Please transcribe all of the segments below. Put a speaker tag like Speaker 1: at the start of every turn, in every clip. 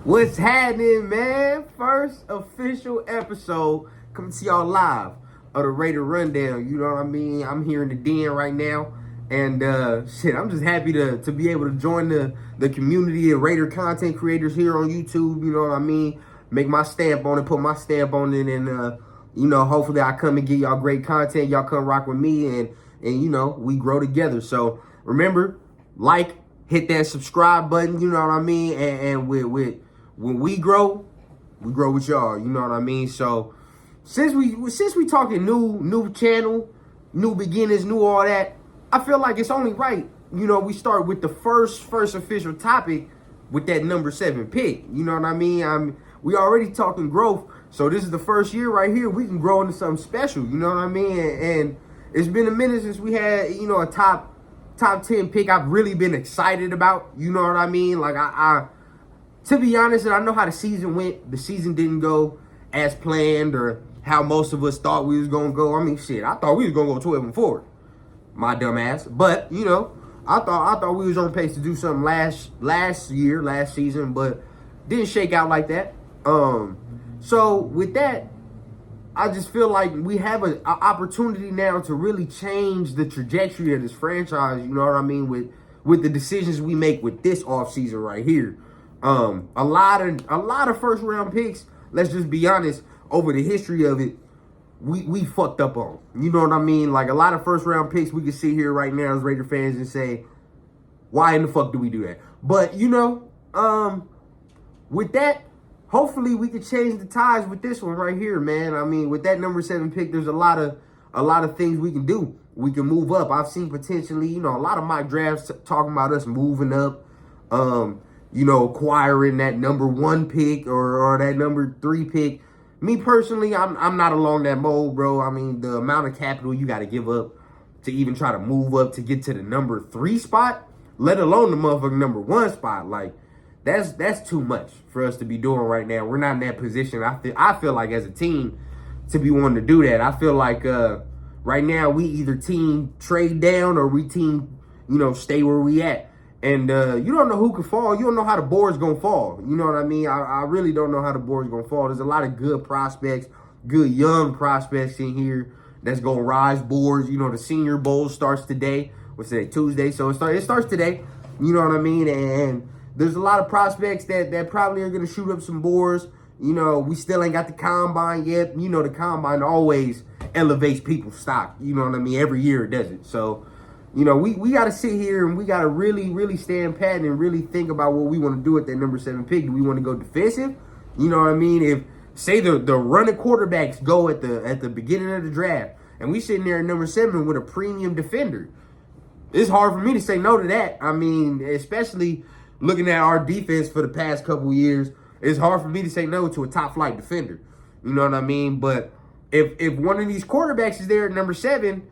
Speaker 1: What's happening, man? First official episode coming to y'all live of the Raider Rundown. You know what I mean? I'm here in the den right now. And I'm just happy to be able to join the community of Raider content creators here on YouTube. You know what I mean? Make my stamp on it, put my stamp on it, and hopefully I come and get y'all great content. Y'all come rock with me and we grow together. So remember, hit that subscribe button, you know what I mean? And when we grow with y'all, you know what I mean? So since we talking new channel, new beginnings, new all that, I feel like it's only right, we start with the first official topic with that number 7 pick. You know what I mean? We already talking growth, so this is the first year right here we can grow into something special, you know what I mean? And it's been a minute since we had, a top 10 pick I've really been excited about, you know what I mean? Like I to be honest, and I know how the season went. The season didn't go as planned or how most of us thought we was gonna go. I mean, shit, I thought we was gonna go 12-4. My dumb ass. But, I thought we was on pace to do something last season, but didn't shake out like that. So with that, I just feel like we have an opportunity now to really change the trajectory of this franchise, you know what I mean, with the decisions we make with this offseason right here. A lot of first round picks, let's just be honest, over the history of it, we fucked up on. You know what I mean? Like a lot of first round picks, we can sit here right now as Raider fans and say, why in the fuck do we do that? But with that, hopefully we can change the tides with this one right here, man. I mean, with that number 7 pick, there's a lot of things we can do. We can move up. I've seen potentially, a lot of mock drafts talking about us moving up, acquiring that number 1 pick or that number 3 pick. Me personally, I'm not along that mode, bro. I mean, the amount of capital you got to give up to even try to move up to get to the number 3 spot, let alone the motherfucking number 1 spot, like, that's too much for us to be doing right now. We're not in that position. I feel like as a team to be wanting to do that. I feel like right now we either team trade down or we team, stay where we at. And you don't know who could fall. You don't know how the board's going to fall. You know what I mean? I really don't know how the board's going to fall. There's a lot of good prospects, good young prospects in here that's going to rise boards. The Senior Bowl starts today. What's today? Tuesday. So it starts today. You know what I mean? And there's a lot of prospects that probably are going to shoot up some boards. We still ain't got the combine yet. The combine always elevates people's stock. You know what I mean? Every year it does it. So, we got to sit here and we got to really, really stand pat and really think about what we want to do with that number 7 pick. Do we want to go defensive? You know what I mean? If, say, the running quarterbacks go at the beginning of the draft and we sitting there at number 7 with a premium defender, it's hard for me to say no to that. I mean, especially looking at our defense for the past couple years, it's hard for me to say no to a top flight defender. You know what I mean? But if one of these quarterbacks is there at number 7,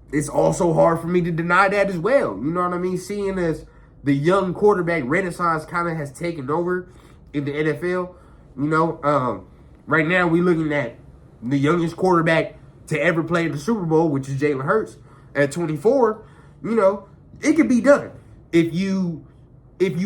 Speaker 1: it's also hard for me to deny that as well. You know what I mean? Seeing as the young quarterback renaissance kind of has taken over in the NFL, right now we're looking at the youngest quarterback to ever play in the Super Bowl, which is Jalen Hurts at 24. It could be done if you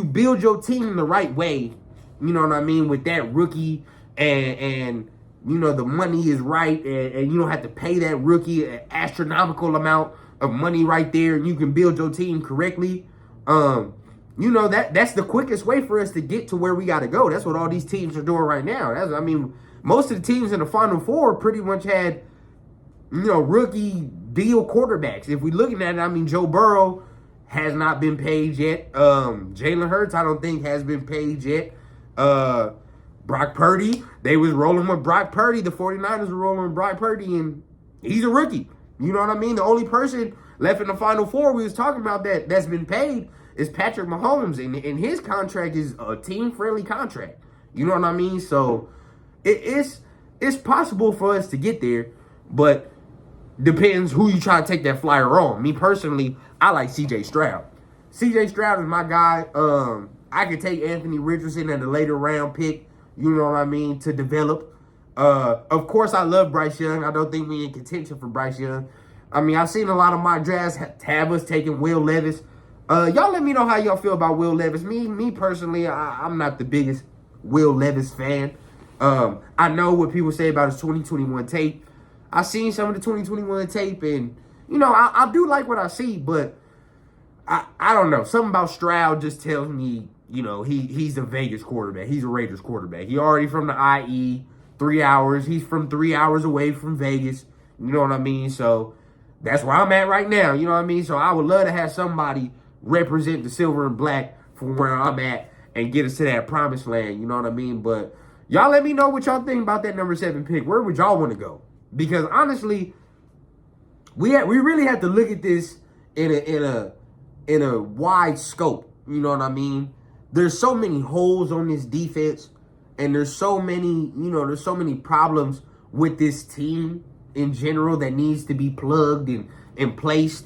Speaker 1: build your team the right way, you know what I mean, with that rookie and the money is right and you don't have to pay that rookie an astronomical amount of money right there and you can build your team correctly. That's the quickest way for us to get to where we got to go. That's what all these teams are doing right now. Most of the teams in the Final Four pretty much had, rookie deal quarterbacks. If we're looking at it, Joe Burrow has not been paid yet. Jalen Hurts, I don't think, has been paid yet. Brock Purdy, they was rolling with Brock Purdy. The 49ers were rolling with Brock Purdy, and he's a rookie. You know what I mean? The only person left in the Final Four we was talking about that's been paid is Patrick Mahomes, and his contract is a team-friendly contract. You know what I mean? So it's possible for us to get there, but depends who you try to take that flyer on. Me personally, I like C.J. Stroud. C.J. Stroud is my guy. I could take Anthony Richardson at a later round pick, you know what I mean, to develop. Of course, I love Bryce Young. I don't think we in contention for Bryce Young. I've seen a lot of my drafts have us taking Will Levis. Y'all let me know how y'all feel about Will Levis. Me personally, I'm not the biggest Will Levis fan. I know what people say about his 2021 tape. I seen some of the 2021 tape, and I do like what I see, but I don't know. Something about Stroud just tells me, he's a Vegas quarterback. He's a Raiders quarterback. He already from the IE, 3 hours. He's from 3 hours away from Vegas. You know what I mean? So that's where I'm at right now. You know what I mean? So I would love to have somebody represent the silver and black from where I'm at and get us to that promised land. You know what I mean? But y'all let me know what y'all think about that number 7 pick. Where would y'all want to go? Because honestly, we really have to look at this in a wide scope. You know what I mean? There's so many holes on this defense, and there's so many problems with this team in general that needs to be plugged and placed.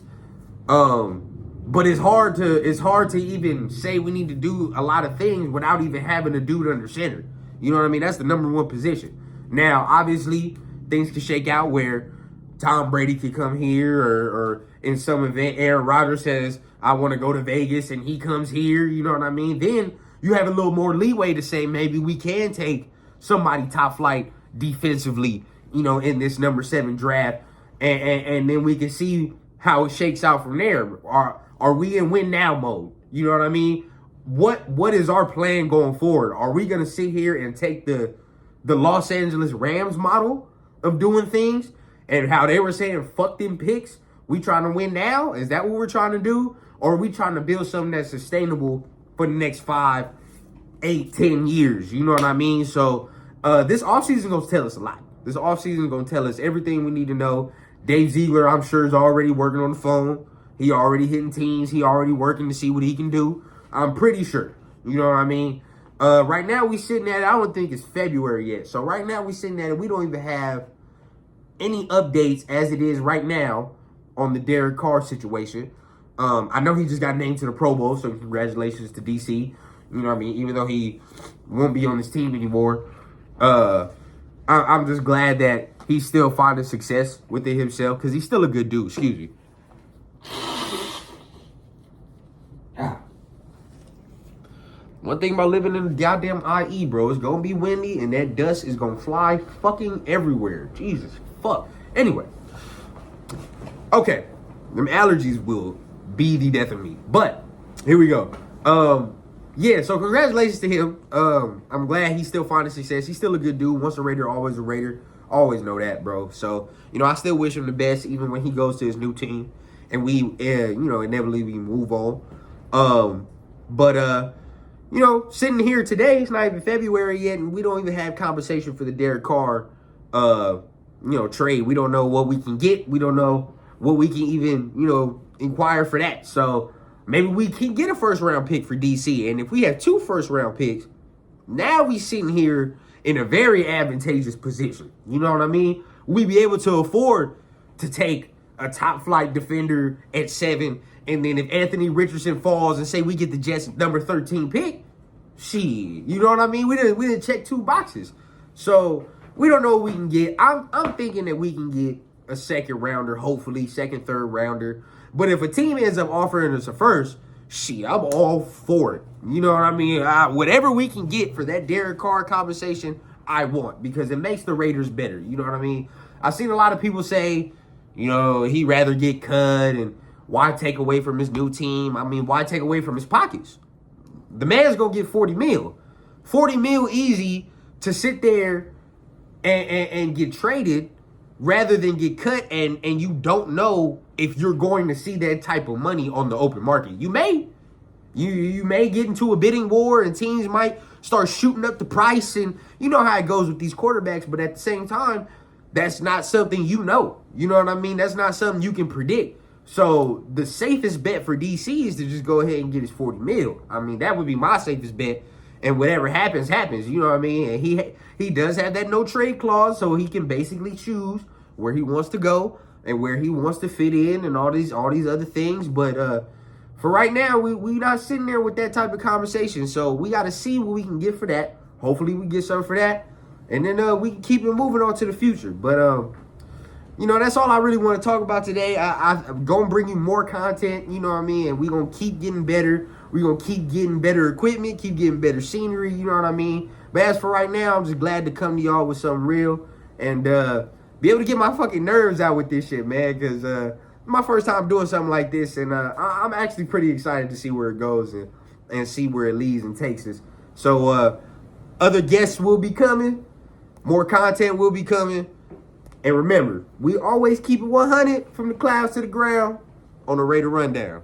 Speaker 1: But it's hard to even say we need to do a lot of things without even having a dude under center. You know what I mean? That's the number one position. Now, obviously, things can shake out where Tom Brady could come here, or in some event, Aaron Rodgers says, I want to go to Vegas, and he comes here. You know what I mean? Then you have a little more leeway to say maybe we can take somebody top flight defensively, in this number 7 draft, and then we can see how it shakes out from there. Are we in win now mode? You know what I mean? What is our plan going forward? Are we gonna sit here and take the Los Angeles Rams model of doing things and how they were saying fuck them picks? We trying to win now? Is that what we're trying to do? Or are we trying to build something that's sustainable for the next 5, 8, 10 years? You know what I mean? So this offseason is gonna tell us a lot. This offseason is gonna tell us everything we need to know. Dave Ziegler, I'm sure, is already working on the phone. He already hitting teams. He already working to see what he can do. I'm pretty sure. You know what I mean? Right now we sitting at, I don't think it's February yet. So right now we sitting at it. We don't even have any updates as it is right now on the Derek Carr situation. I know he just got named to the Pro Bowl, so congratulations to DC. You know what I mean? Even though he won't be on this team anymore, I'm just glad that he's still finding success within himself because he's still a good dude. Excuse me. One thing about living in the goddamn IE, bro, it's gonna be windy and that dust is gonna fly fucking everywhere. Jesus fuck. Anyway. Okay. Them allergies will be the death of me. But here we go. Yeah, so congratulations to him. I'm glad he's still finding success. He's still a good dude. Once a Raider, always a Raider. Always know that, bro. So, I still wish him the best even when he goes to his new team and we inevitably we move on. Sitting here today, it's not even February yet, and we don't even have conversation for the Derek Carr, trade. We don't know what we can get. We don't know what we can even, inquire for that. So maybe we can get a first-round pick for DC. And if we have 2 first-round picks, now we sitting here in a very advantageous position. You know what I mean? We be able to afford to take a top-flight defender at 7, and then if Anthony Richardson falls and say we get the Jets number 13 pick, shit, you know what I mean? We didn't check 2 boxes. So we don't know what we can get. I'm thinking that we can get a second rounder, hopefully, second, third rounder. But if a team ends up offering us a first, shit, I'm all for it. You know what I mean? Whatever we can get for that Derek Carr conversation, I want, because it makes the Raiders better. You know what I mean? I've seen a lot of people say, he'd rather get cut, and why take away from his new team? I mean, why take away from his pockets? The man's going to get 40 mil. 40 mil easy to sit there and get traded rather than get cut, and you don't know if you're going to see that type of money on the open market. You may. You may get into a bidding war, and teams might start shooting up the price, and you know how it goes with these quarterbacks, but at the same time, that's not something you know. You know what I mean? That's not something you can predict. So the safest bet for DC is to just go ahead and get his 40 mil. I mean, that would be my safest bet. And whatever happens, happens. You know what I mean? And he does have that no trade clause, so he can basically choose where he wants to go and where he wants to fit in and all these other things. But for right now, we not sitting there with that type of conversation. So we got to see what we can get for that. Hopefully we get something for that. And then we can keep it moving on to the future. But that's all I really want to talk about today. I'm going to bring you more content, you know what I mean? And we're going to keep getting better. We're We're going to keep getting better equipment, keep getting better scenery, you know what I mean? But as for right now, I'm just glad to come to y'all with something real and be able to get my fucking nerves out with this shit, man, because my first time doing something like this, and I'm actually pretty excited to see where it goes and see where it leads and takes us. So other guests will be coming, more content will be coming, and remember, we always keep it 100 from the clouds to the ground on the Raider Rundown.